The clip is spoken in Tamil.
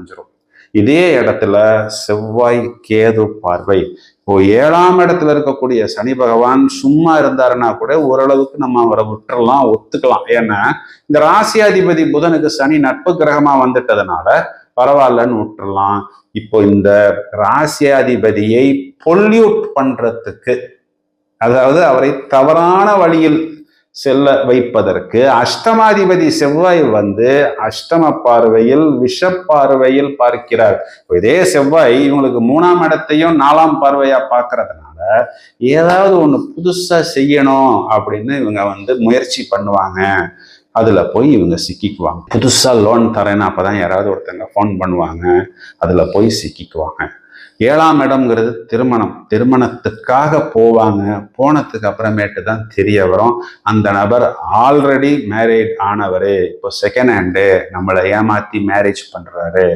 அமைஞ்சிரும். இதே இடத்துல செவ்வாய் கேது பார்வை. இப்போ 7ஆம் இடத்துல இருக்கக்கூடிய சனி பகவான் சும்மா இருந்தாருன்னா கூட ஓரளவுக்கு நம்ம அவரை விட்டுறலாம், ஒத்துக்கலாம். ஏன்னா இந்த ராசியாதிபதி புதனுக்கு சனி நட்பு கிரகமா வந்துட்டதுனால பரவாயில்லன்னு விட்டுறலாம். இப்போ இந்த ராசியாதிபதியை பொல்யூட் பண்றதுக்கு, அதாவது அவரை தவறான வழியில் செல்ல வைப்பதற்கு அஷ்டமாதிபதி செவ்வாய் அஷ்டம பார்வையில் விஷ பார்வையில் பார்க்கிறார். இதே செவ்வாய் இவங்களுக்கு 3ஆம் இடத்தையும் 4ஆம் பார்வையா பார்க்கறதுனால ஏதாவது ஒண்ணு புதுசா செய்யணும் அப்படின்னு இவங்க முயற்சி பண்ணுவாங்க. அதுல போய் இவங்க சிக்கிக்குவாங்க. புதுசா லோன் தரேன்னு அப்பதான் யாராவது ஒருத்தங்க ஃபோன் பண்ணுவாங்க, அதுல போய் சிக்கிக்குவாங்க. 7ஆம் இடம்ங்கிறது திருமணத்துக்காக போவாங்க. போனதுக்கு அப்புறமேட்டு தான் தெரிய வரும் அந்த நபர் ஆல்ரெடி மேரேஜ் ஆனவரு இப்போ செகண்ட் ஹேண்டு நம்மளை ஏமாத்தி மேரேஜ் பண்றாரு.